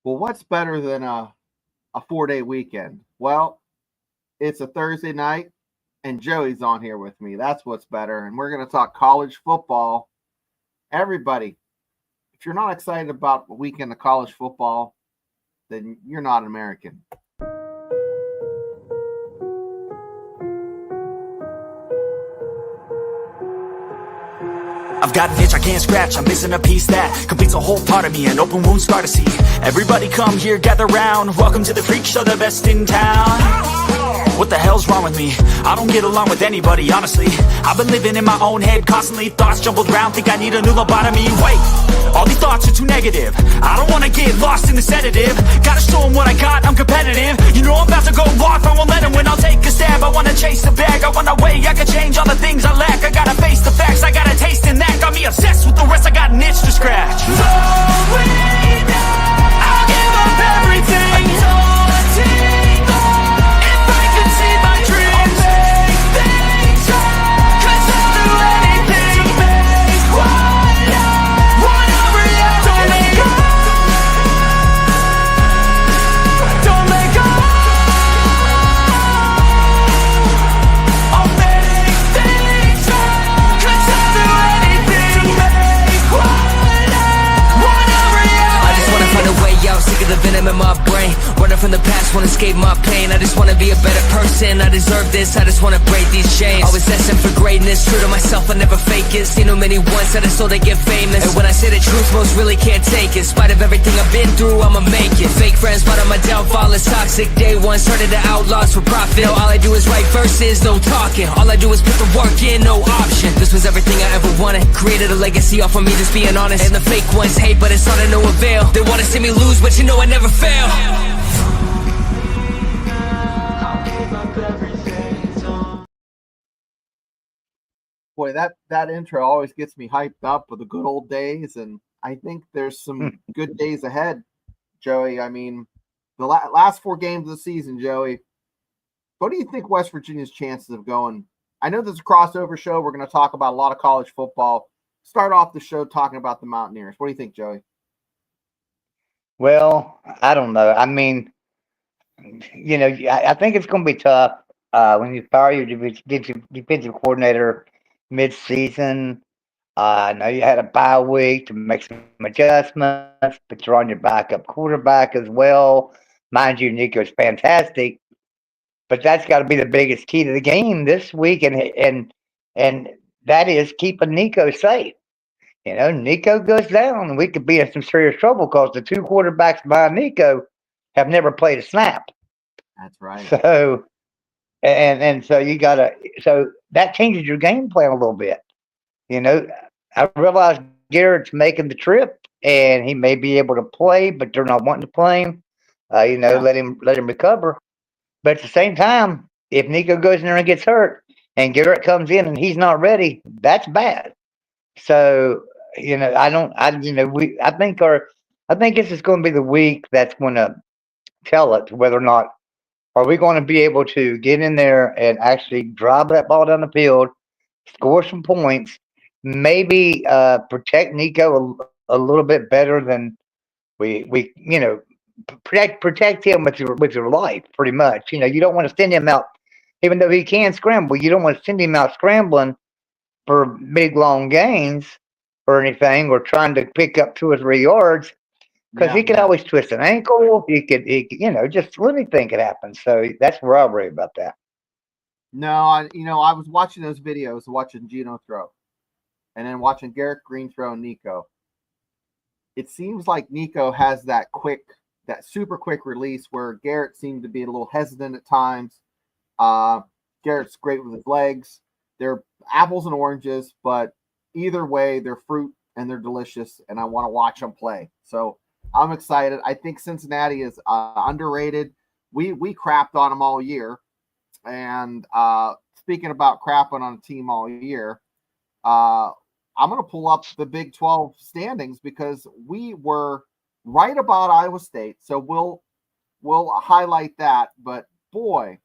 Well, what's better than a 4-day weekend? Well, it's a Thursday night, and Joey's on here with me. That's what's better. And we're going to talk college football. Everybody, if you're not excited about a weekend of college football, then you're not an American. I've got an itch I can't scratch, I'm missing a piece that completes a whole part of me, an open wound scar to see. Everybody come here, gather round, welcome to the freak show, the best in town. What the hell's wrong with me? I don't get along with anybody, honestly. I've been living in my own head constantly, thoughts jumbled around, think I need a new lobotomy. Wait, all these thoughts are too negative, I don't wanna get lost in the sedative. Gotta show them what I got, I'm competitive. You know I'm about to go off, I won't let them win, I'll take a stab. I wanna chase the bag, I wanna weigh, I can change all the things I lack. I gotta face the facts, I got a taste in that. Got me obsessed with the rest, I got an itch to scratch. Going down, I'll give up everything. Daunting, if I could see my dreams, I'll make things right. 'Cause I'll do anything to make what I want a reality. Don't let go, don't let go. I'll make things right. 'Cause I'll do anything to make what I want a reality. I just wanna find a way out, sick of the venom in my brain. Running from the past, wanna escape my pain. I just wanna be a better person, I deserve this. I just wanna break these chains. Always destined for greatness, true to myself, I never fake it. Seen too many once that I so they get famous. And when I say the truth, most really can't take it. In spite of everything I've been through, I'ma make it. Fake friends, but on my downfall is toxic. Day one, started to outlaws for profit. Now all I do is write verses, no talking. All I do is put the work in, no option. This was everything I ever wanted. Created a legacy off of me, just being honest. And the fake ones hate, but it's all to no avail. They wanna see me lose, but you know I never fail. Boy, that intro always gets me hyped up with the good old days, and I think there's some good days ahead, Joey. I mean, the last 4 games of the season, Joey. What do you think West Virginia's chances of going? I know there's a crossover show. We're going to talk about a lot of college football. Start off the show talking about the Mountaineers. What do you think, Joey? Well, I don't know. I mean, I think it's going to be tough when you fire your defensive coordinator mid-season. I know you had a bye week to make some adjustments, but you're on your backup quarterback as well. Mind you, Nico's fantastic, but that's got to be the biggest key to the game this week, and that is keeping Nico safe. Nico goes down, we could be in some serious trouble because the two quarterbacks behind Nico have never played a snap. That's right. So, and so so that changes your game plan a little bit. You know, I realize Garrett's making the trip, and he may be able to play, but they're not wanting to play him. Yeah. Let him recover. But at the same time, if Nico goes in there and gets hurt, and Garrett comes in and he's not ready, that's bad. So I don't. I think this is going to be the week that's going to tell us whether or not are we going to be able to get in there and actually drive that ball down the field, score some points, maybe protect Nico a little bit better than we protect him with your life pretty much. You don't want to send him out, even though he can scramble. You don't want to send him out scrambling for big long gains or anything, or trying to pick up 2 or 3 yards, because he could always twist an ankle. He could, just anything could happen. So that's where I worry about that. No, I was watching those videos, watching Gino throw, and then watching Garrett Green throw and Nico. It seems like Nico has that super quick release where Garrett seemed to be a little hesitant at times. Garrett's great with his legs. They're apples and oranges, but either way, they're fruit and they're delicious, and I want to watch them play. So I'm excited. I think Cincinnati is underrated. We crapped on them all year. And speaking about crapping on a team all year, I'm going to pull up the Big 12 standings because we were right about Iowa State. So we'll highlight that. But boy,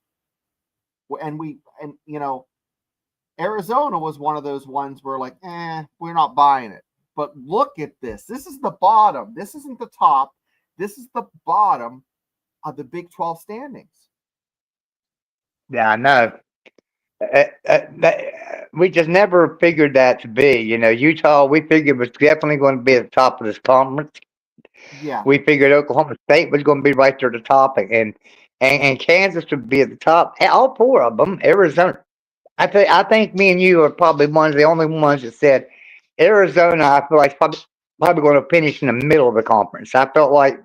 Arizona was one of those ones where we're not buying it. But look at this. This is the bottom. This isn't the top. This is the bottom of the Big 12 standings. Yeah, I know. We just never figured that to be. Utah, we figured was definitely going to be at the top of this conference. Yeah. We figured Oklahoma State was going to be right there at the top, and Kansas would be at the top. All four of them. Arizona. I think me and you are probably one of the only ones that said Arizona. I feel like is probably going to finish in the middle of the conference. I felt like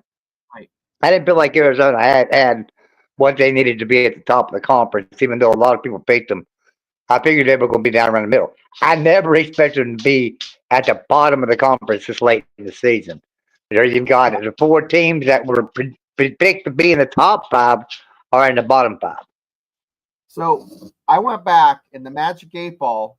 Right. I didn't feel like Arizona had what they needed to be at the top of the conference, even though a lot of people picked them. I figured they were going to be down around the middle. I never expected them to be at the bottom of the conference this late in the season. There you've got the four teams that were picked to be in the top five are in the bottom five. So I went back, and the Magic 8 Ball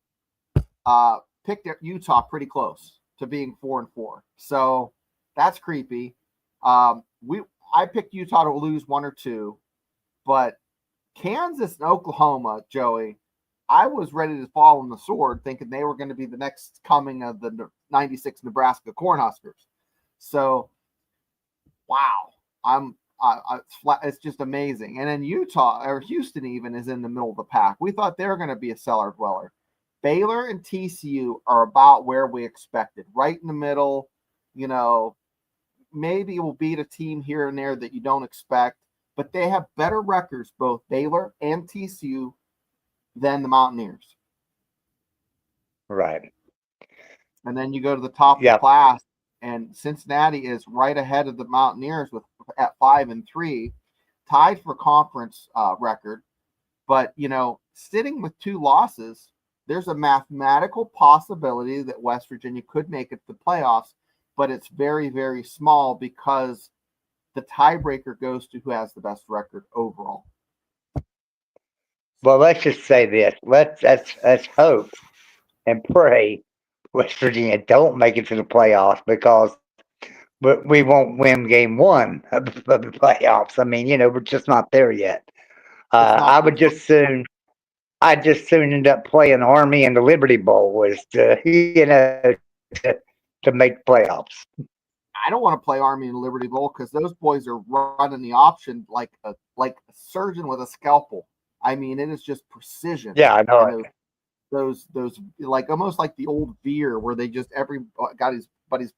picked Utah pretty close to being 4-4. So that's creepy. I picked Utah to lose 1 or 2, but Kansas and Oklahoma, Joey, I was ready to fall on the sword, thinking they were going to be the next coming of the '96 Nebraska Cornhuskers. So, wow, it's just amazing. And then Utah or Houston even is in the middle of the pack. We thought they were going to be a cellar dweller. Baylor and TCU are about where we expected, right in the middle. Maybe we'll beat a team here and there that you don't expect, but they have better records, both Baylor and TCU, than the Mountaineers. Right. And then you go to the top of the class, and Cincinnati is right ahead of the Mountaineers at 5-3, tied for conference record. But, sitting with 2 losses, there's a mathematical possibility that West Virginia could make it to the playoffs, but it's very, very small because the tiebreaker goes to who has the best record overall. Well, let's just say this. Let's hope and pray West Virginia don't make it to the playoffs because we won't win game 1 of the playoffs. I mean, we're just not there yet. I'd just soon end up playing Army in the Liberty Bowl as to make playoffs. I don't want to play Army in the Liberty Bowl because those boys are running the option like a surgeon with a scalpel. I mean, it is just precision. Yeah, I know. Those like almost like the old veer where they just everybody's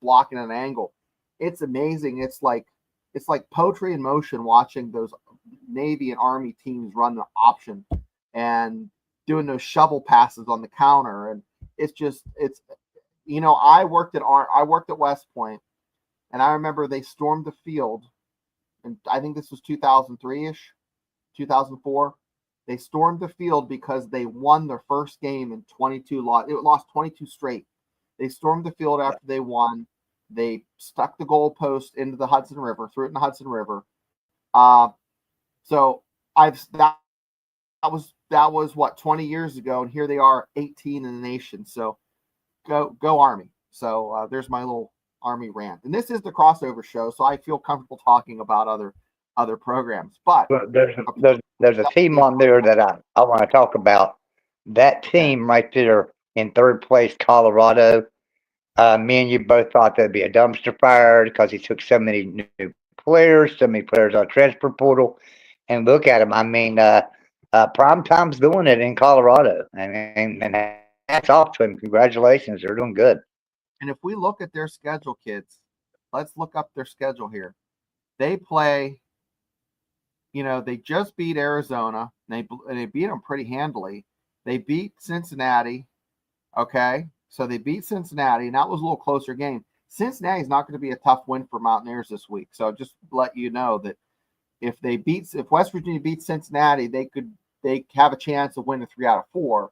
blocking an angle. It's amazing. It's like poetry in motion watching those Navy and Army teams run the option and doing those shovel passes on the counter. And it's I worked at West Point, and I remember they stormed the field, and I think this was 2003-ish, 2004. They stormed the field because they won their first game in 22 loss. It lost 22 straight. They stormed the field after they won. They stuck the goalpost into the Hudson River, threw it in the Hudson River. So that was what, 20 years ago, and here they are, 18 in the nation. So go Army. So there's my little Army rant. And this is the crossover show, so I feel comfortable talking about other programs. But there's a team on there that I want to talk about. That team right there in third place, Colorado. Me and you both thought that'd be a dumpster fire because he took so many new players, so many players on transfer portal. And look at him. I mean, Primetime's doing it in Colorado. And hats off to him. Congratulations. They're doing good. And if we look at their schedule, kids, let's look up their schedule here. They play, they just beat Arizona. They beat them pretty handily. They beat Cincinnati. Okay. So they beat Cincinnati, and that was a little closer game. Cincinnati's not going to be a tough win for Mountaineers this week. So just let you know that if West Virginia beats Cincinnati, they have a chance of winning 3 out of 4.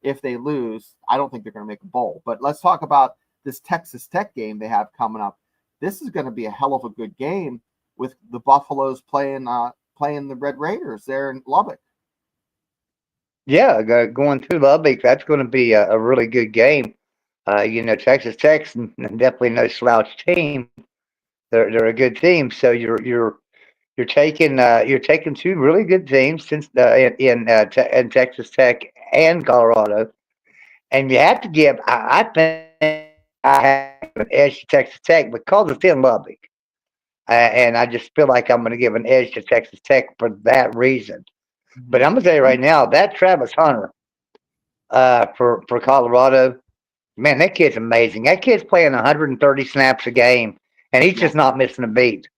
If they lose, I don't think they're going to make a bowl. But let's talk about this Texas Tech game they have coming up. This is going to be a hell of a good game with the Buffaloes playing the Red Raiders there in Lubbock. Yeah, going to Lubbock, that's going to be a really good game. Texas Tech's definitely no slouch team. They're a good team. So you're taking 2 really good teams since in Texas Tech and Colorado, and you have to give. I think I have an edge to Texas Tech because it's in Lubbock. and I just feel like I'm going to give an edge to Texas Tech for that reason. But I'm going to tell you right now, that Travis Hunter for Colorado, man, that kid's amazing. That kid's playing 130 snaps a game, and he's Yeah. just not missing a beat.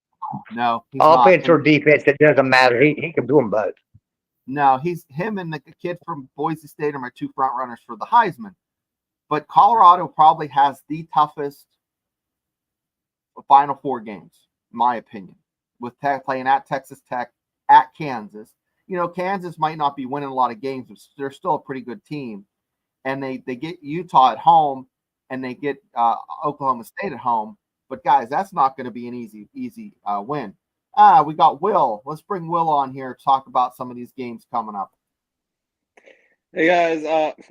No, he's Offense not. or defense, it doesn't matter. He can do them both. No, he's him and the kid from Boise State are my two front runners for the Heisman. But Colorado probably has the toughest Final Four games, in my opinion, with playing at Texas Tech, at Kansas. Kansas might not be winning a lot of games, but they're still a pretty good team. And they get Utah at home, and they get Oklahoma State at home. But guys, that's not going to be an easy win. We got Will. Let's bring Will on here to talk about some of these games coming up. Hey guys,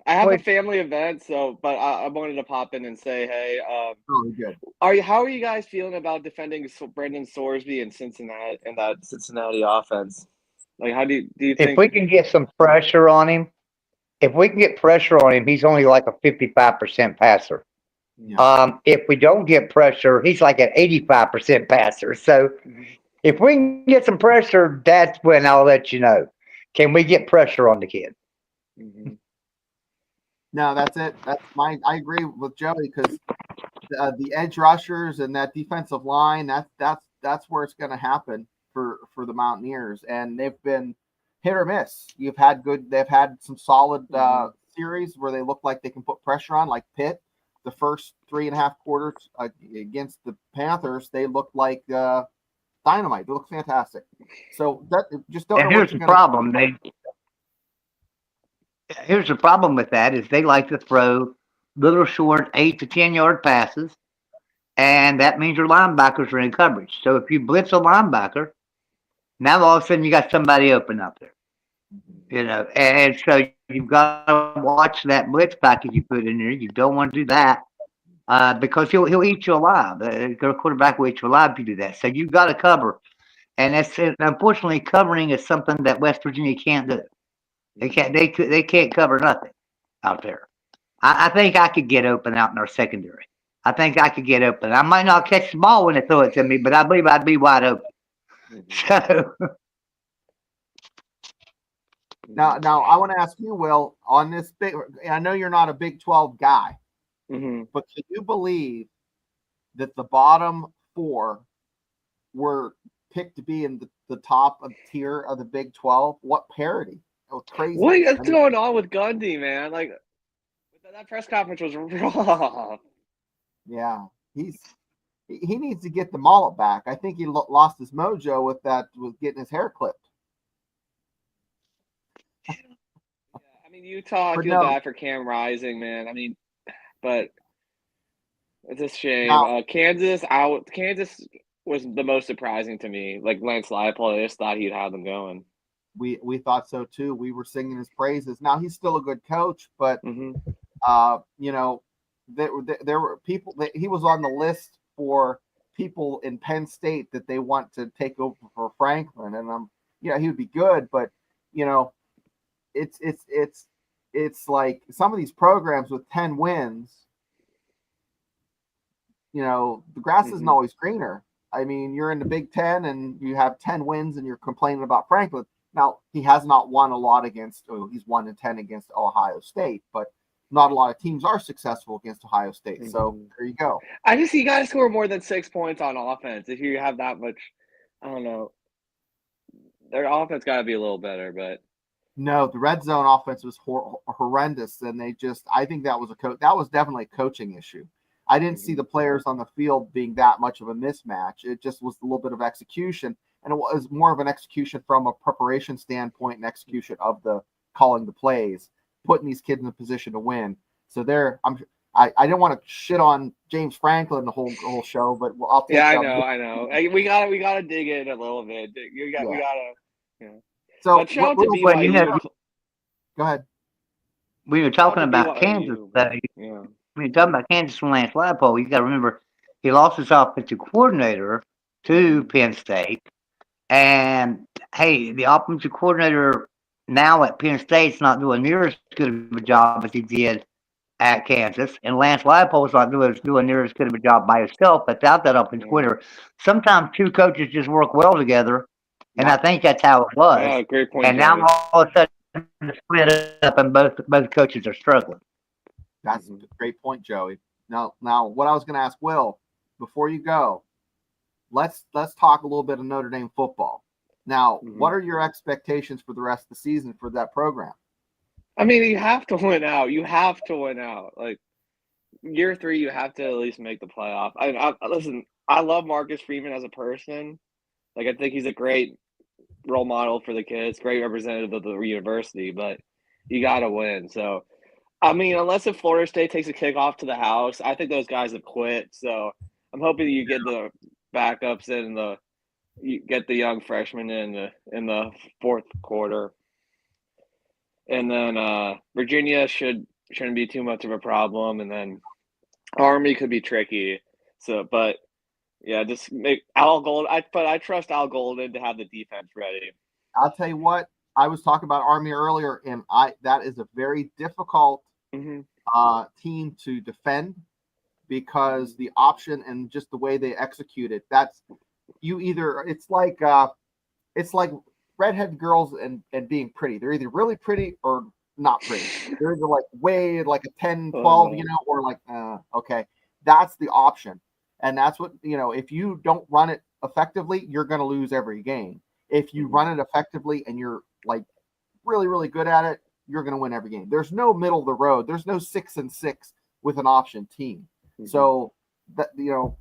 I have a family event, but I wanted to pop in and say, hey, really good. How are you guys feeling about defending Brendan Sorsby in Cincinnati and that Cincinnati offense? Like, how do you think? If we can get some pressure on him, he's only like a 55% passer. Yeah. If we don't get pressure, he's like an 85% passer. So if we can get some pressure, that's when I'll let you know. Can we get pressure on the kid? Mm-hmm. No, that's it. I agree with Joey because the edge rushers and that defensive line, that's where it's going to happen for the Mountaineers, and they've been hit or miss. They've had some solid series where they look like they can put pressure on, like Pitt. The first 3.5 quarters against the Panthers, they looked like dynamite. They look fantastic. So that just don't. And here's the problem. Here's the problem with that is they like to throw little short 8 to 10 yard passes, and that means your linebackers are in coverage. So if you blitz a linebacker, now all of a sudden you got somebody open up there. And so you've got to watch that blitz package you put in there. You don't want to do that because he'll eat you alive. The quarterback will eat you alive if you do that. So you've got to cover, and unfortunately covering is something that West Virginia can't do. They can't cover nothing out there. I think I could get open out in our secondary. I think I could get open. I might not catch the ball when they throw it to me, but I believe I'd be wide open. So now I want to ask you, Will, on this big. I know you're not a Big 12 guy, but can you believe that the bottom 4 were picked to be in the top of tier of the Big 12? What parity! It was crazy. What's going on with Gundy, man? Like that press conference was rough. Yeah, he needs to get the mullet back. I think he lost his mojo with getting his hair clipped. Yeah, I mean Utah. I feel bad for Cam Rising, man. I mean, but it's a shame. Now, Kansas was the most surprising to me. Like Lance Leipold, I just thought he'd have them going. We thought so too. We were singing his praises. Now he's still a good coach, but there were people that he was on the list for people in Penn State that they want to take over for Franklin, and he would be good, but it's like some of these programs with 10 wins, the grass isn't always greener. I mean, you're in the Big Ten and you have 10 wins and you're complaining about Franklin. Now, he has not won a lot he's 1-10 against Ohio State, but not a lot of teams are successful against Ohio State. So there you go. You got to score more than 6 points on offense if you have that much. I don't know. Their offense got to be a little better, but no, the red zone offense was horrendous, and I think that was definitely a coaching issue. I didn't see the players on the field being that much of a mismatch. It just was a little bit of execution, and it was more of an execution from a preparation standpoint and execution of the calling the plays, putting these kids in a position to win. So I didn't want to shit on James Franklin the whole show, but I'll take I know. We gotta dig in a little bit. We gotta. So but shout out to BYU. Go ahead. We were talking about Kansas. When you're talking about Kansas and Lance Leipold, you got to remember he lost his offensive coordinator to Penn State. And, hey, the offensive coordinator now at Penn State's not doing near as good of a job as he did at Kansas, and Lance Leipold's not doing near as good of a job by himself. But without that offense coordinator, sometimes two coaches just work well together, and I think that's how it was. Yeah, great point, And now Joey. all of a sudden it's split up, and both coaches are struggling. That's a great point, Joey. Now, what I was going to ask Will before you go, let's talk a little bit of Notre Dame football. Now, what are your expectations for the rest of the season for that program? I mean, you have to win out. You have to win out. Like year 3, you have to at least make the playoff. Listen, I love Marcus Freeman as a person. Like I think he's a great role model for the kids, great representative of the university. But you got to win. So, I mean, unless if Florida State takes a kickoff to the house, I think those guys have quit. So I'm hoping you get the backups in you get the young freshmen in the fourth quarter. And then Virginia shouldn't be too much of a problem, and then Army could be tricky. So, but yeah, just make Al Golden. I trust Al Golden to have the defense ready. I'll tell you what. I was talking about Army earlier, and that is a very difficult team to defend because the option and just the way they execute it. That's you either. It's like redhead girls and being pretty. They're either really pretty or not pretty. They're either like way like a 10, 12, or like, okay. That's the option. And that's what, if you don't run it effectively, you're going to lose every game. If you run it effectively and you're like really, really good at it, you're going to win every game. There's no middle of the road. There's no 6-6 with an option team. So that, the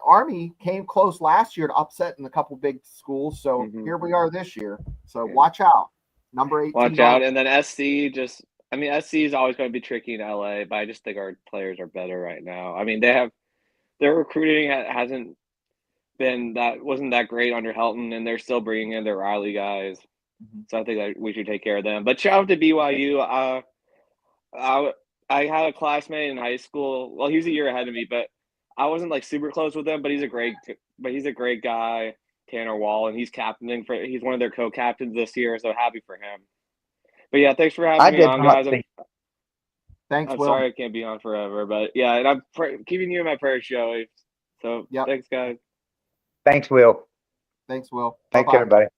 Army came close last year to upsetting a couple big schools. So here we are this year. So watch out. Number 18. Watch out. And then SC SC is always going to be tricky in LA, but I just think our players are better right now. I mean, their recruiting hasn't wasn't that great under Helton, and they're still bringing in their Riley guys. So I think that we should take care of them. But shout out to BYU. I had a classmate in high school. Well, he was a year ahead of me, but I wasn't like super close with him, but he's a great guy, Tanner Wall, and he's one of their co-captains this year, so happy for him. But yeah, thanks for having me on, guys. Thanks, I'm Will. sorry I can't be on forever, but yeah, and I'm keeping you in my prayers, Joey. So thanks, guys. Thanks, Will. Thanks, Will. Thanks, Bye-bye.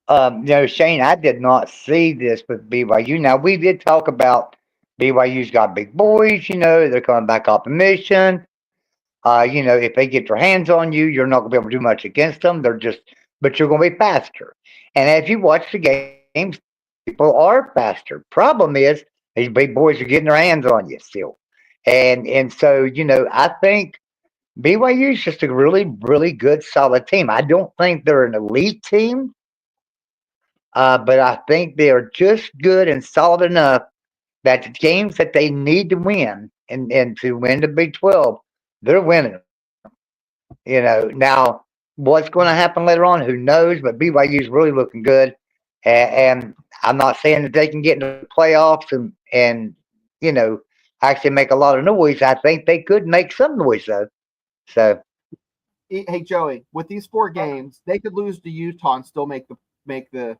everybody. Shane, I did not see this with BYU. Now, we did talk about BYU's got big boys, they're coming back off the mission. If they get their hands on you, you're not going to be able to do much against them. But you're going to be faster. And as you watch the games, people are faster. Problem is, these big boys are getting their hands on you still. And so, I think BYU is just a really, really good, solid team. I don't think they're an elite team, but I think they are just good and solid enough that the games that they need to win and to win the Big 12, they're winning. Now what's going to happen later on, who knows? But BYU is really looking good, and I'm not saying that they can get into the playoffs and actually make a lot of noise. I think they could make some noise though. So, hey Joey, with these 4 games, they could lose to Utah and still make the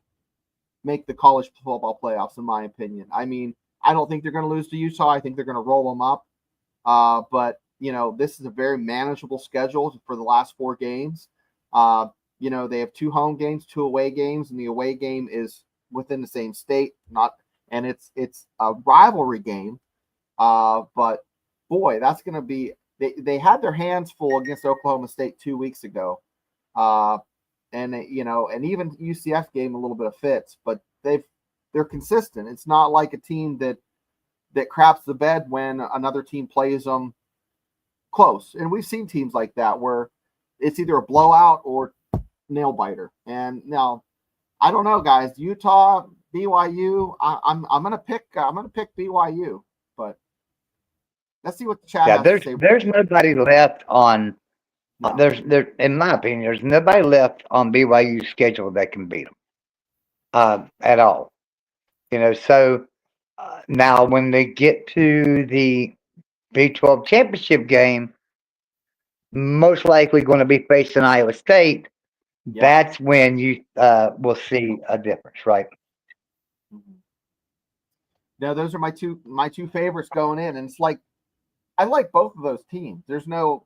college football playoffs, in my opinion. I mean, I don't think they're going to lose to Utah. I think they're going to roll them up. But this is a very manageable schedule for the last 4 games. They have 2 home games, 2 away games, and the away game is within the same state. And it's a rivalry game. But boy, that's going to be. They had their hands full against Oklahoma State 2 weeks ago, and even UCF gave them a little bit of fits, but they're consistent. It's not like a team that craps the bed when another team plays them close. And we've seen teams like that where it's either a blowout or nail biter. And now, I don't know, guys. Utah, BYU. I'm gonna pick BYU, but let's see what the chat has to say. There's nobody left on. No. There, in my opinion, there's nobody left on BYU's schedule that can beat them at all. So now when they get to the Big 12 championship game, most likely going to be facing Iowa State. Yeah. That's when you will see a difference, right? Now those are my two favorites going in, and it's like I like both of those teams. There's no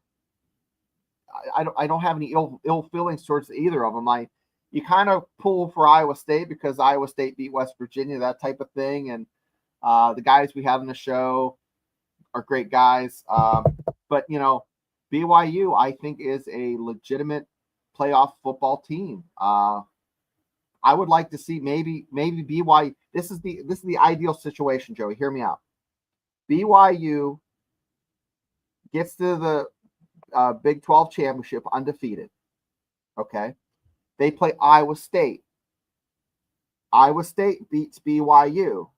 I don't have any ill feelings towards either of them. You kind of pull for Iowa State because Iowa State beat West Virginia, that type of thing, and the guys we have in the show are great guys. But BYU I think is a legitimate playoff football team. I would like to see maybe BYU. This is the ideal situation, Joey. Hear me out. BYU gets to the Big 12 championship undefeated. Okay, they play Iowa State. Iowa State beats BYU.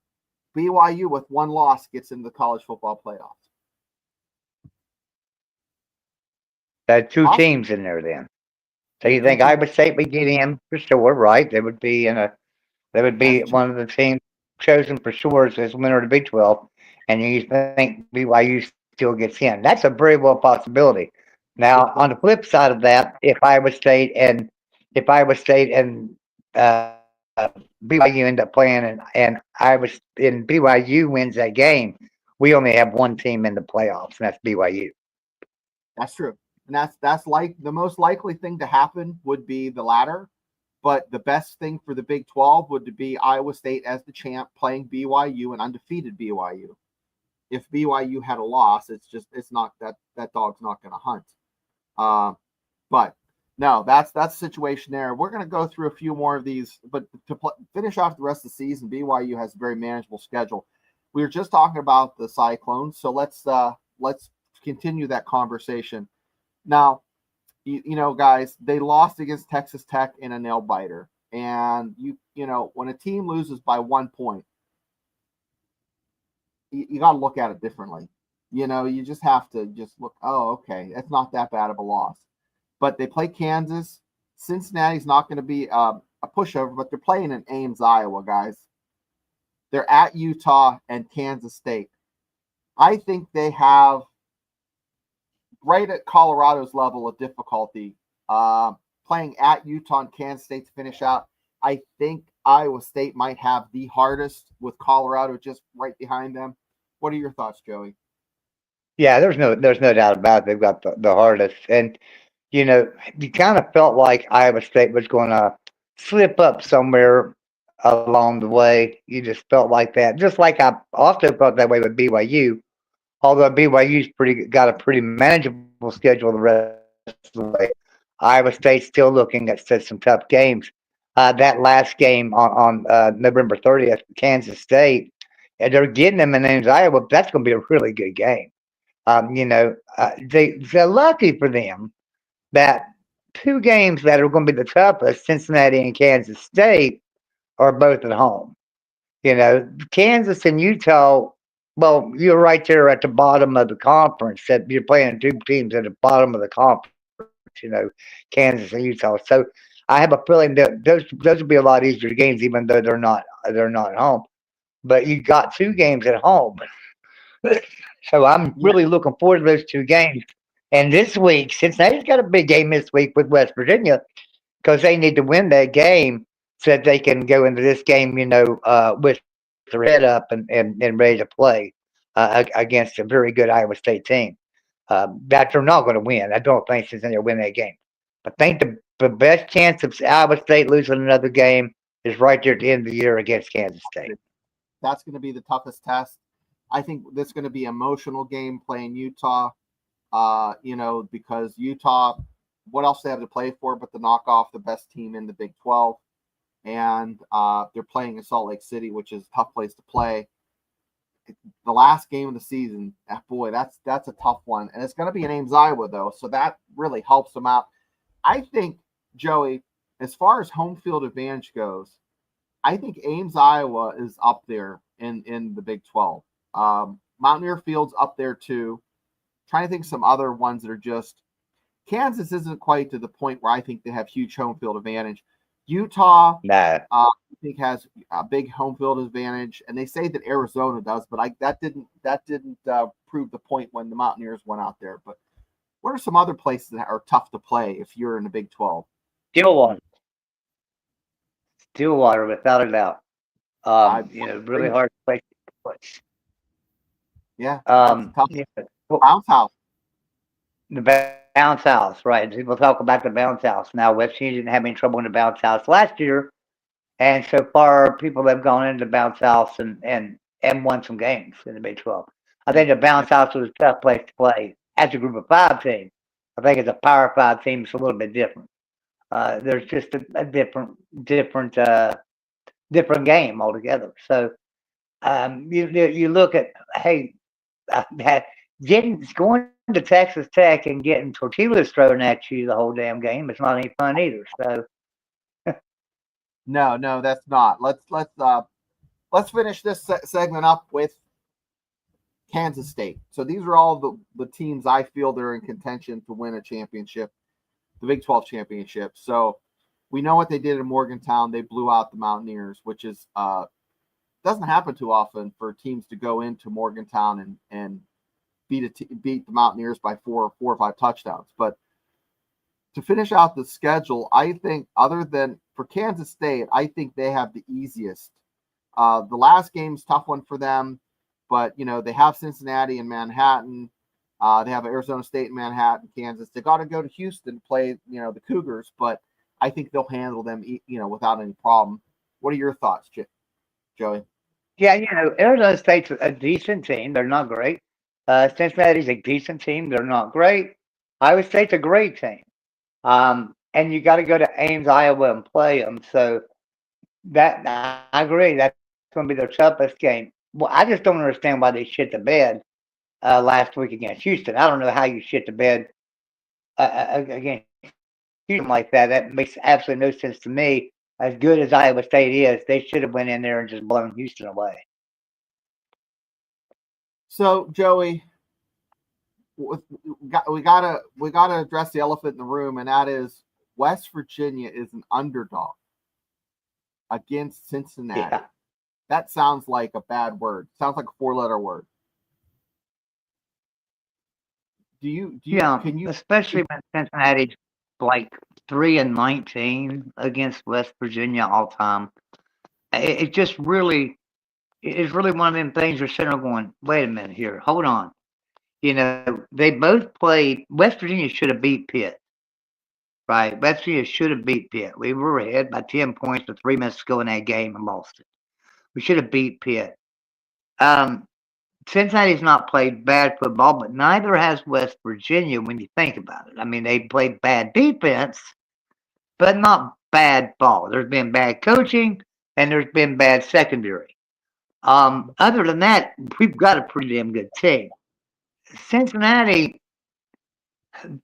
BYU with one loss gets into the college football playoffs. That two teams in there then. So you think Iowa State would get in for sure, right? They would be one of the teams chosen for sure as winner of the Big 12, and you think BYU still gets in. That's a very well possibility. Now, on the flip side of that, if Iowa State and BYU end up playing and BYU wins that game, we only have one team in the playoffs, and that's BYU. That's true. And that's like the most likely thing to happen would be the latter. But the best thing for the Big 12 would be Iowa State as the champ playing BYU and undefeated BYU. If BYU had a loss, it's not that dog's not going to hunt. But no, that's the situation there. We're going to go through a few more of these, but to finish off the rest of the season, BYU has a very manageable schedule. We were just talking about the Cyclones, so let's continue that conversation. Now, guys, they lost against Texas Tech in a nail biter, and when a team loses by 1 point, you got to look at it differently. You just have to look. Oh, okay, that's not that bad of a loss. But they play Kansas. Cincinnati's not going to be a pushover, but they're playing in Ames, Iowa, guys. They're at Utah and Kansas State. I think they have right at Colorado's level of difficulty. Playing at Utah and Kansas State to finish out. I think Iowa State might have the hardest with Colorado just right behind them. What are your thoughts, Joey? Yeah, there's no doubt about it. They've got the hardest, and you kind of felt like Iowa State was going to slip up somewhere along the way. You just felt like that, just like I also felt that way with BYU. Although BYU's got a pretty manageable schedule the rest of the way, Iowa State's still looking at some tough games. That last game on November 30th, Kansas State, and they're getting them in Ames, Iowa. That's going to be a really good game. They're lucky for them that two games that are going to be the toughest, Cincinnati and Kansas State, are both at home. Kansas and Utah. Well, you're right there at the bottom of the conference. That you're playing two teams at the bottom of the conference. Kansas and Utah. So I have a feeling that those will be a lot easier games, even though they're not at home. But you got two games at home, so I'm really looking forward to those two games. And this week, Cincinnati's got a big game this week with West Virginia because they need to win that game so that they can go into this game, with their head up and ready to play against a very good Iowa State team. That they're not going to win. I don't think Cincinnati will win that game. I think the best chance of Iowa State losing another game is right there at the end of the year against Kansas State. That's going to be the toughest test. I think this is going to be an emotional game playing Utah, because Utah, what else they have to play for but to knock off the best team in the Big 12. And they're playing in Salt Lake City, which is a tough place to play. The last game of the season, boy, that's a tough one. And it's going to be in Ames, Iowa, though, so that really helps them out. I think, Joey, as far as home field advantage goes, I think Ames, Iowa is up there in the Big 12. Mountaineer Field's up there, too. Trying to think some other ones that are just – Kansas isn't quite to the point where I think they have huge home field advantage. Utah, I think, has a big home field advantage, and they say that Arizona does, but that didn't prove the point when the Mountaineers went out there. But what are some other places that are tough to play if you're in the Big 12? Stillwater, without a doubt. Really hard to play. Yeah, that's tough. Yeah, Bounce house. the bounce house, right? People talk about the bounce house. Now, West Virginia didn't have any trouble in the bounce house last year, and so far, people have gone into the bounce house and won some games in the Big 12. I think the bounce house was a tough place to play as a group of five team. I think as a power five team, it's a little bit different. There's just a different game altogether. So you look at, hey, going to Texas Tech and getting tortillas thrown at you the whole damn game. It's not any fun either. So No, that's not. Let's finish this segment up with Kansas State. So these are all the teams I feel they're in contention to win a championship, the Big 12 championship. So we know what they did in Morgantown. They blew out the Mountaineers, which is doesn't happen too often for teams to go into Morgantown and beat the Mountaineers by four or five touchdowns. But to finish out the schedule, I think other than for Kansas State, I think they have the easiest. The last game's tough one for them, but they have Cincinnati and Manhattan. They have Arizona State and Manhattan, Kansas. They got to go to Houston to play, the Cougars, but I think they'll handle them, without any problem. What are your thoughts, Joey? yeah, Arizona State's a decent team. They're not great. Cincinnati's a decent team. They're not great. Iowa State's a great team. And you got to go to Ames, Iowa, and play them. So that I agree. That's going to be their toughest game. Well, I just don't understand why they shit the bed last week against Houston. I don't know how you shit the bed against Houston like that. That makes absolutely no sense to me. As good as Iowa State is, they should have went in there and just blown Houston away. So, Joey, we gotta address the elephant in the room, and that is West Virginia is an underdog against Cincinnati. Yeah. That sounds like a bad word. Sounds like a 4-letter word. Can you especially when Cincinnati's like 3-19 against West Virginia all time. It just really it's really one of them things you're sitting there going, wait a minute here, hold on. They both played. West Virginia should have beat Pitt, right? West Virginia should have beat Pitt. We were ahead by 10 points with 3 minutes to go in that game and lost it. We should have beat Pitt. Cincinnati's not played bad football, but neither has West Virginia when you think about it. I mean, they played bad defense, but not bad ball. There's been bad coaching and there's been bad secondary. Other than that, we've got a pretty damn good team. Cincinnati,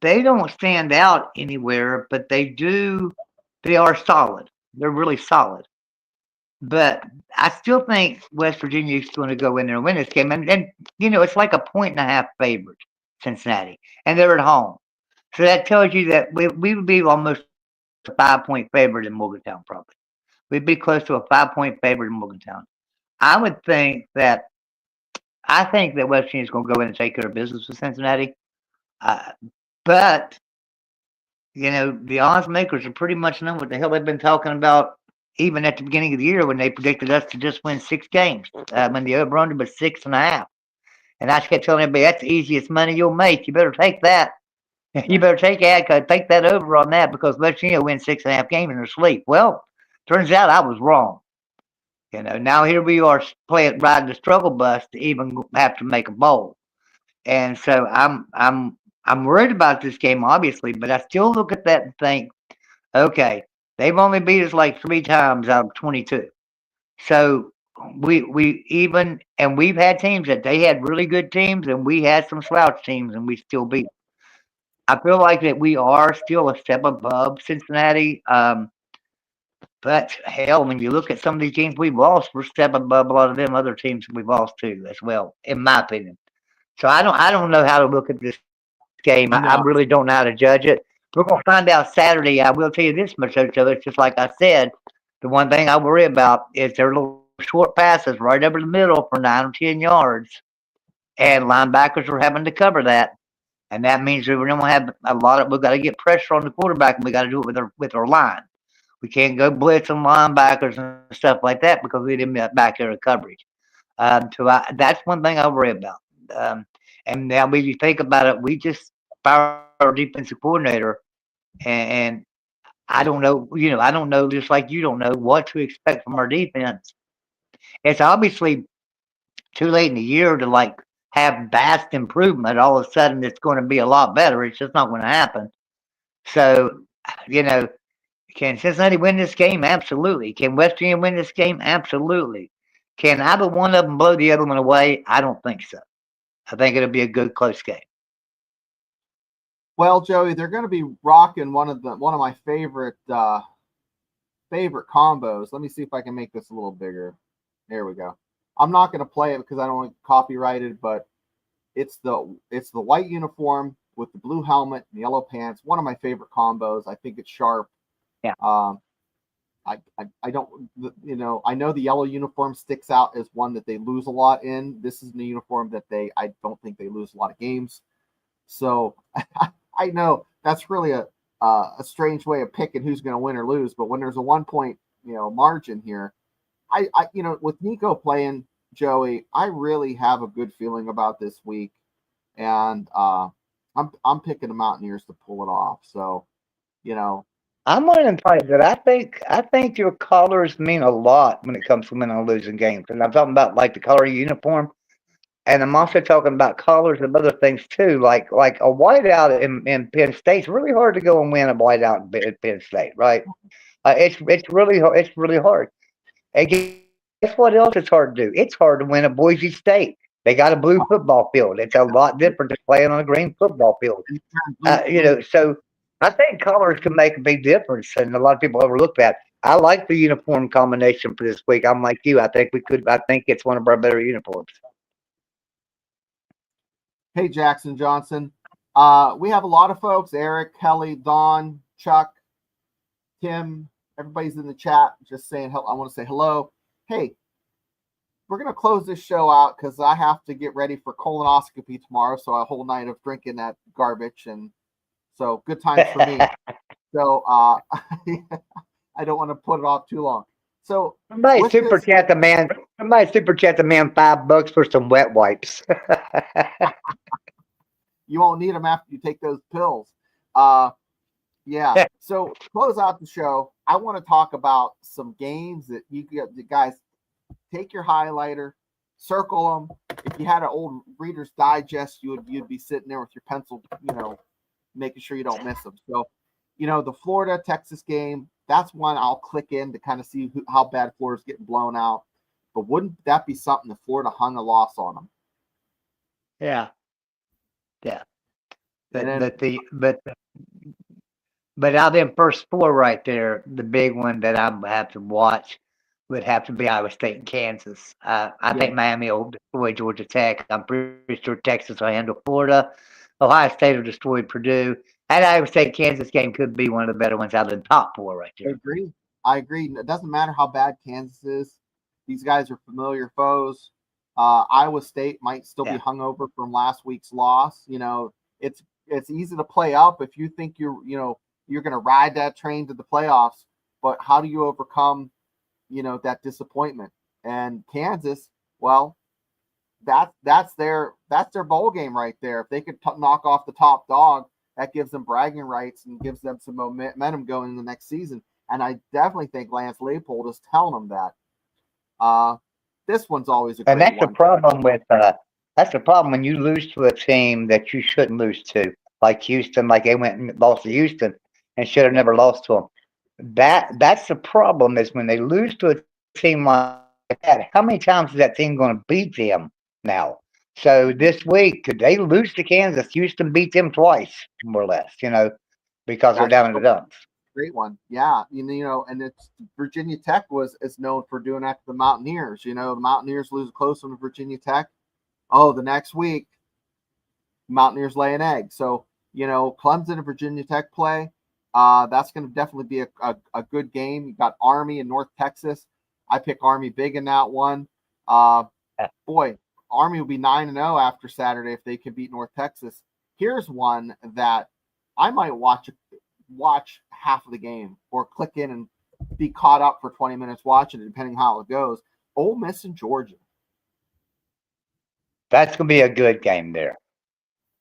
they don't stand out anywhere, but they are solid. They're really solid. But I still think West Virginia is going to go in there and win this game. And it's like a 1.5 favorite, Cincinnati. And they're at home. So that tells you that we would be almost a 5-point favorite in Morgantown, probably. We'd be close to a 5-point favorite in Morgantown. I think that West Virginia is going to go in and take care of business with Cincinnati. But, the odds makers are pretty much know what the hell they've been talking about even at the beginning of the year when they predicted us to just win 6 games, when the over-under was 6.5. And I kept telling everybody, that's the easiest money you'll make. You better take that. You better take that over on that because West Virginia win 6.5 games in their sleep. Well, turns out I was wrong. Now here we are riding the struggle bus to even have to make a bowl. And so I'm worried about this game, obviously, but I still look at that and think, okay, they've only beat us like 3 times out of 22. So we've had teams that they had really good teams and we had some slouch teams and we still beat them. I feel like that we are still a step above Cincinnati. But hell, when you look at some of these teams we've lost, we're a step above a lot of them other teams we've lost too as well, in my opinion. So I don't know how to look at this game. No. I really don't know how to judge it. We're going to find out Saturday. I will tell you this much, though. It's just like I said, the one thing I worry about is their little short passes right over the middle for 9 or 10 yards. And linebackers are having to cover that. And that means we're going to have we've got to get pressure on the quarterback, and we got to do it with our line. We can't go blitz on linebackers and stuff like that because we didn't get back there to coverage. That's one thing I worry about. And now, when you think about it, we just fired our defensive coordinator, and I don't know. I don't know. Just like you don't know what to expect from our defense. It's obviously too late in the year to like have vast improvement. All of a sudden, it's going to be a lot better. It's just not going to happen. So, you know, can Cincinnati win this game? Absolutely. Can West Virginia win this game? Absolutely. Can either one of them blow the other one away? I don't think so. I think it'll be a good close game. Well, Joey, they're going to be rocking one of my favorite combos. Let me see if I can make this a little bigger. There we go. I'm not going to play it because I don't want it copyrighted, but it's the white uniform with the blue helmet and yellow pants. One of my favorite combos. I think it's sharp. Yeah. I don't, I know the yellow uniform sticks out as one that they lose a lot in. This is the uniform that I don't think they lose a lot of games. So I know that's really a strange way of picking who's going to win or lose. But when there's a 1 point, margin here, I with Nico playing, Joey, I really have a good feeling about this week, and I'm picking the Mountaineers to pull it off. So, I'm one of them players that I think your colors mean a lot when it comes to winning and losing games. And I'm talking about like the color of uniform, and I'm also talking about colors and other things too. Like a whiteout in Penn State's really hard to go and win a whiteout in Penn State, right? It's really hard. And guess what else it's hard to do? It's hard to win at Boise State. They got a blue football field. It's a lot different than playing on a green football field. So I think colors can make a big difference, and a lot of people overlook that. I like the uniform combination for this week. I'm like you. I think it's one of our better uniforms. Hey, Jackson Johnson. We have a lot of folks: Eric, Kelly, Don, Chuck, Tim. Everybody's in the chat just saying hello. I want to say hello. Hey, we're going to close this show out because I have to get ready for colonoscopy tomorrow. So a whole night of drinking that garbage. And so good times for me. So I don't want to put it off too long. So somebody super chat the man $5 for some wet wipes. You won't need them after you take those pills. Yeah. So close out the show. I want to talk about some games that you guys take your highlighter, circle them. If you had an old Reader's Digest, you'd be sitting there with your pencil, making sure you don't miss them. So, the Florida Texas game, that's one I'll click in to kind of see how bad Florida's getting blown out. But wouldn't that be something if Florida hung a loss on them? Yeah. But out of them first four right there, the big one that I would have to watch would have to be Iowa State and Kansas. I think Miami will destroy Georgia Tech. I'm pretty sure Texas will handle Florida. Ohio State will destroy Purdue. And Iowa State Kansas game could be one of the better ones out of the top four right there. I agree. It doesn't matter how bad Kansas is. These guys are familiar foes. Iowa State might still be hungover from last week's loss. It's easy to play up if you think you're going to ride that train to the playoffs, but how do you overcome, that disappointment? And Kansas, well, that's their bowl game right there. If they could knock off the top dog, that gives them bragging rights and gives them some momentum going in the next season. And I definitely think Lance Leipold is telling them that. This one's always a great one. And that's the problem when you lose to a team that you shouldn't lose to, like Houston, like they went and lost to Houston and should have never lost to them. That's the problem, is when they lose to a team like that, how many times is that team going to beat them now? So this week, could they lose to Kansas? Houston beat them twice, more or less, because they're down in the dumps. Great one. Yeah. And it's Virginia Tech is known for doing that to the Mountaineers. The Mountaineers lose a close one to Virginia Tech. Oh, the next week, Mountaineers lay an egg. So, Clemson and Virginia Tech play. That's going to definitely be a good game. You got Army and North Texas. I pick Army big in that one. Boy, Army will be 9-0 after Saturday if they can beat North Texas. Here's one that I might watch half of the game or click in and be caught up for 20 minutes watching it, depending how it goes. Ole Miss and Georgia. That's going to be a good game there.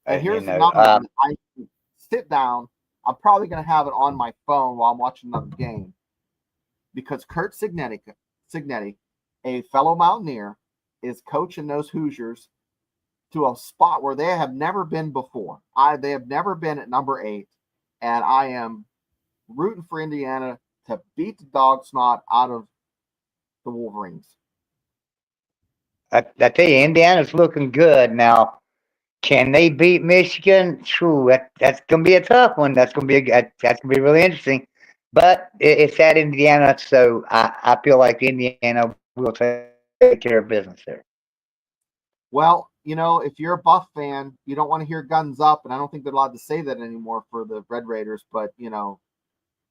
And You here's know, another one. I sit down. I'm probably going to have it on my phone while I'm watching another game because Kurt Signetti, a fellow Mountaineer, is coaching those Hoosiers to a spot where they have never been before. They have never been at number 8, and I am rooting for Indiana to beat the dog snot out of the Wolverines. I tell you, Indiana's looking good now. Can they beat Michigan? True, that's going to be a tough one. That's going to be that's going to be really interesting. But it's at Indiana, so I feel like Indiana will take care of business there. Well, if you're a Buff fan, you don't want to hear guns up, and I don't think they're allowed to say that anymore for the Red Raiders. But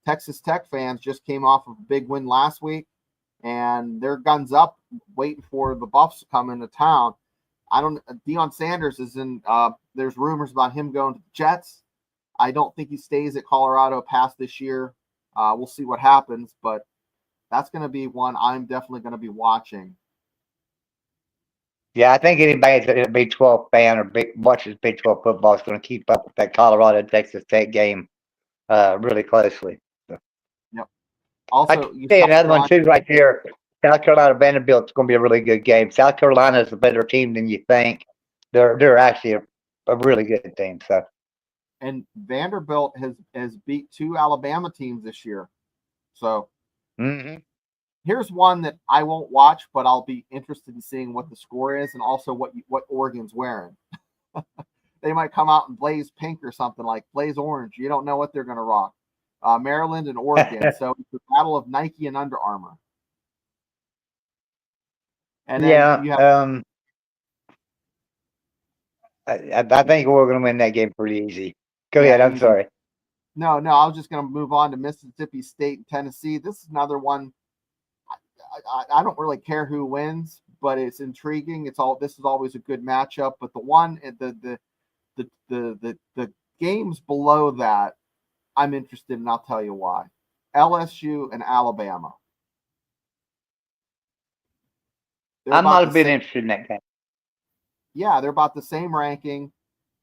Texas Tech fans just came off of a big win last week, and they're guns up, waiting for the Buffs to come into town. Deion Sanders is in. There's rumors about him going to the Jets. I don't think he stays at Colorado past this year. We'll see what happens, but that's going to be one I'm definitely going to be watching. Yeah, I think anybody that's a Big 12 fan or watches Big 12 football is going to keep up with that Colorado Texas Tech game really closely. So. Yep. I Also, you tell you saw another one too right here. South Carolina Vanderbilt's going to be a really good game. South Carolina is a better team than you think. They're actually a really good team. So. And Vanderbilt has beat 2 Alabama teams this year. So here's one that I won't watch, but I'll be interested in seeing what the score is and also what Oregon's wearing. They might come out and blaze pink or something, like blaze orange. You don't know what they're going to rock. Maryland and Oregon. So it's a battle of Nike and Under Armour. And then you have I think we're going to win that game pretty easy. Go ahead. I'm sorry. No, I was just going to move on to Mississippi State and Tennessee. This is another one. I don't really care who wins, but it's intriguing. This is always a good matchup. But the one the games below that, I'm interested, and I'll tell you why. LSU and Alabama. I might have been interested in that game. Yeah, they're about the same ranking,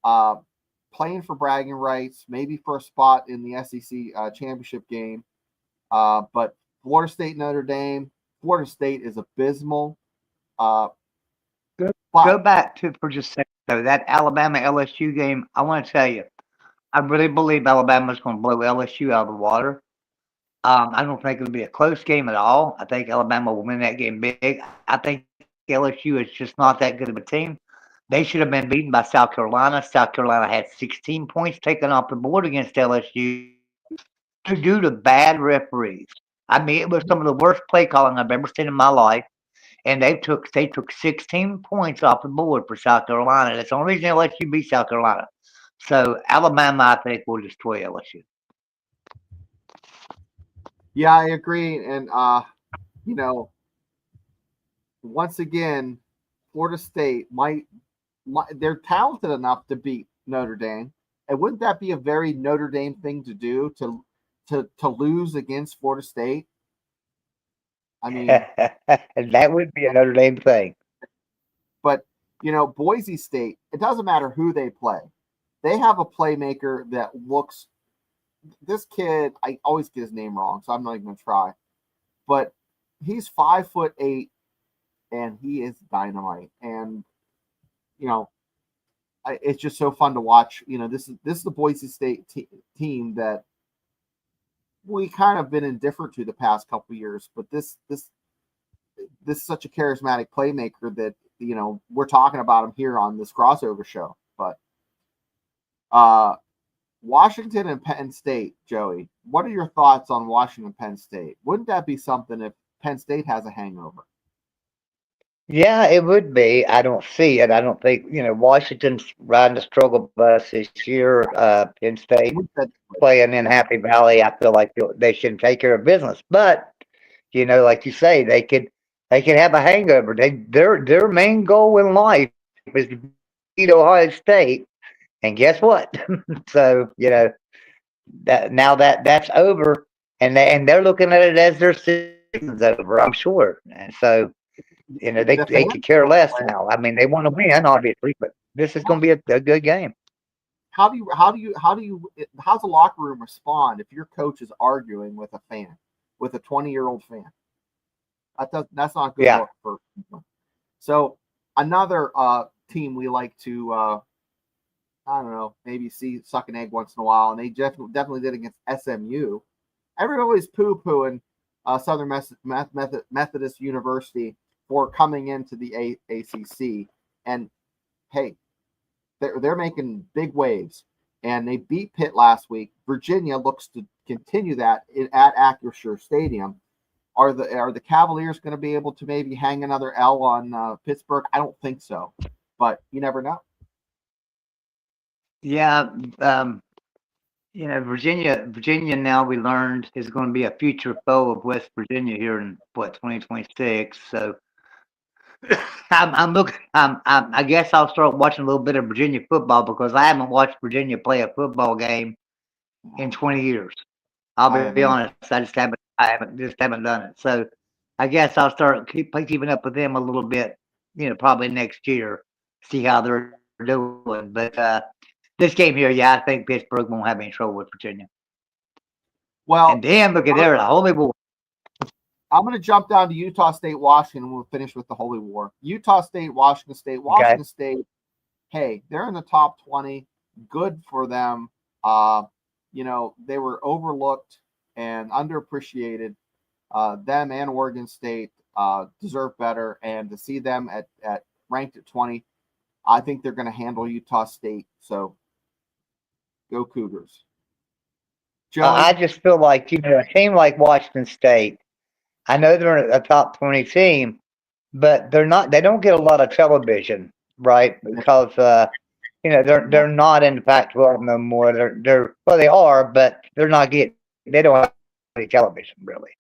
playing for bragging rights, maybe for a spot in the SEC championship game. But Florida State, Notre Dame. Florida State is abysmal. Go back to for just a second, though. That Alabama LSU game, I want to tell you, I really believe Alabama's going to blow LSU out of the water. I don't think it'll be a close game at all. I think Alabama will win that game big. I think LSU is just not that good of a team. They should have been beaten by South Carolina. South Carolina had 16 points taken off the board against LSU due to bad referees. I mean, it was some of the worst play calling I've ever seen in my life. And they took 16 points off the board for South Carolina. That's the only reason LSU beat South Carolina. So Alabama, I think, will destroy LSU. Yeah, I agree. And once again, Florida State they're talented enough to beat Notre Dame. And wouldn't that be a very Notre Dame thing to do, to lose against Florida State? I mean, that would be a Notre Dame thing. But Boise State, it doesn't matter who they play. They have a playmaker that looks. This kid, I always get his name wrong, so I'm not even going to try. But he's 5'8", and he is dynamite. And it's just so fun to watch. This is the Boise State team that we kind of been indifferent to the past couple of years, but this is such a charismatic playmaker that we're talking about him here on this crossover show. But Washington and Penn State, Joey, what are your thoughts on Washington Penn State? Wouldn't that be something if Penn State has a hangover? Yeah, it would be. I don't see it. I don't think, Washington's riding the struggle bus this year. Penn State playing in Happy Valley. I feel like they should take care of business. But, like you say, they could have a hangover. Their main goal in life is to beat Ohio State. And guess what? So, that's over, and they're looking at it as their season's over, I'm sure. And so They The they fans could care don't less play. now. I mean, they want to win, obviously, but this is going to be a good game. How's the locker room respond if your coach is arguing with a fan, with a 20-year-old fan? That's not a good Yeah. look for. So another team we like to I don't know, maybe see suck an egg once in a while, and they definitely did against SMU. Everybody's poo-pooing Southern Methodist University for coming into the ACC, and hey, they're making big waves, and they beat Pitt last week. Virginia looks to continue that at Acrisure Stadium. Are the Cavaliers going to be able to maybe hang another L on Pittsburgh? I don't think so, but you never know. Yeah. Virginia now we learned is going to be a future foe of West Virginia here in 2026. So I'm looking. I guess I'll start watching a little bit of Virginia football because I haven't watched Virginia play a football game in 20 years. I'll I be haven't. honest. I just haven't done it. So I guess I'll start keeping up with them a little bit. Probably next year, see how they're doing. But this game here, yeah, I think Pittsburgh won't have any trouble with Virginia. Well, And then look at there, the Holy War. I'm going to jump down to Utah State, Washington, and we'll finish with the Holy War. Utah State, Washington State. Washington State, hey, they're in the top 20. Good for them. They were overlooked and underappreciated. Them and Oregon State deserve better, and to see them at ranked at 20, I think they're going to handle Utah State. So, go Cougars. Joey? I just feel like a team like Washington State. I know they're a top 20 team, but they're not. They don't get a lot of television, right? Because they're not in the Pac-12 no more. They are, but they're not getting. They don't have any television really.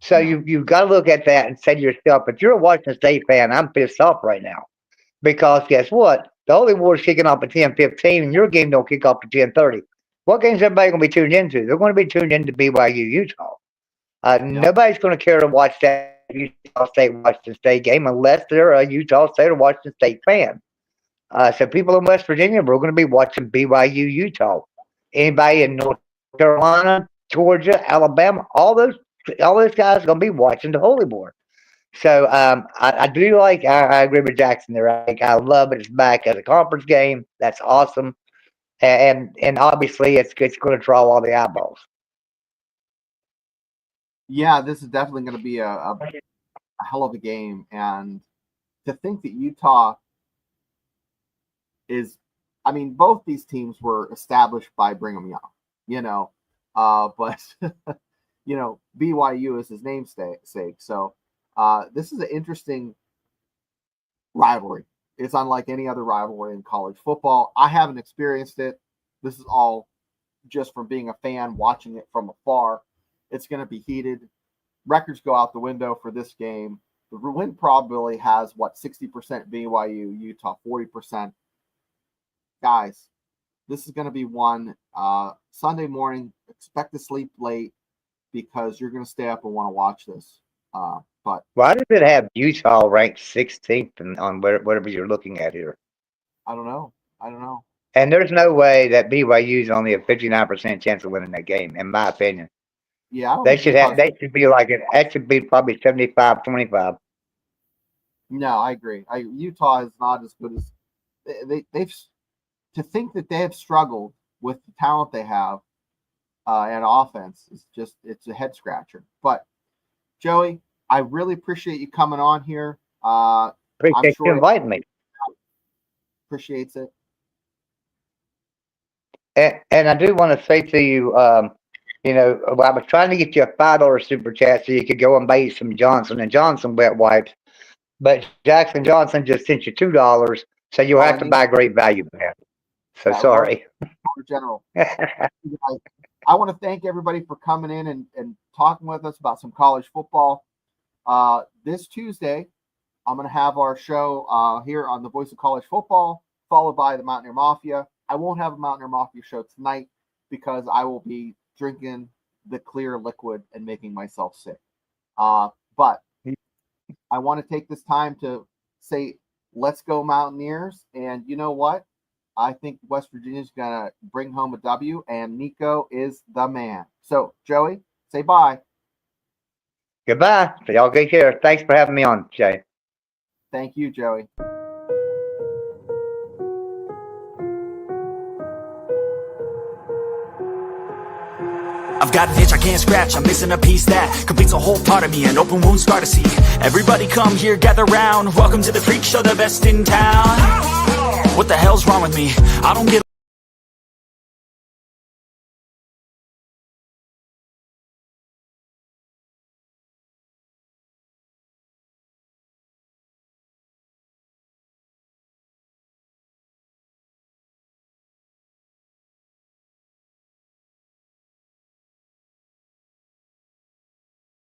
So you've got to look at that and say to yourself, if you're a Washington State fan, I'm pissed off right now because guess what? The Holy War is kicking off at 10:15, and your game don't kick off at 10:30. What game's everybody going to be tuned into? They're going to be tuned into BYU Utah. Nobody's going to care to watch that Utah State Washington State game unless they're a Utah State or Washington State fan. So people in West Virginia, we're going to be watching BYU Utah. Anybody in North Carolina, Georgia, Alabama, all those guys are going to be watching the Holy War. So I do like. I agree with Jackson there. I love it. It's back as a conference game. That's awesome, and obviously it's going to draw all the eyeballs. Yeah, this is definitely going to be a hell of a game. And to think that Utah is, I mean, both these teams were established by Brigham Young, but, BYU is his namesake. So this is an interesting rivalry. It's unlike any other rivalry in college football. I haven't experienced it. This is all just from being a fan, watching it from afar. It's going to be heated. Records go out the window for this game. The win probability has 60% BYU, Utah 40%. Guys, this is going to be one Sunday morning. Expect to sleep late because you're going to stay up and want to watch this. But why does it have Utah ranked 16th on whatever you're looking at here? I don't know. And there's no way that BYU is only a 59% chance of winning that game, in my opinion. Yeah, They should be like it. That should be probably 75-25. No, I agree. Utah is not as good as they've. To think that they have struggled with the talent they have and offense is it's a head scratcher. But Joey, I really appreciate you coming on here. Appreciate you inviting me. Appreciates it. And I do want to say to you, I was trying to get you a $5 super chat so you could go and buy you some Johnson & Johnson wet wipes, but Jackson Johnson just sent you $2, so you'll have to buy Great Value, man. So sorry. General. I want to thank everybody for coming in and talking with us about some college football. This Tuesday, I'm going to have our show here on the Voice of College Football, followed by the Mountaineer Mafia. I won't have a Mountaineer Mafia show tonight because I will be drinking the clear liquid and making myself sick. But I I want to take this time to say, let's go Mountaineers. And you know what? I think West Virginia's going to bring home a W, and Nico is the man. So, Joey, say bye. Goodbye. So y'all take care. Thanks for having me on, Jay. Thank you, Joey. I've got an itch I can't scratch, I'm missing a piece that completes a whole part of me, an open wound scar to see. Everybody come here, gather round, welcome to the freak show, the best in town. What the hell's wrong with me? I don't get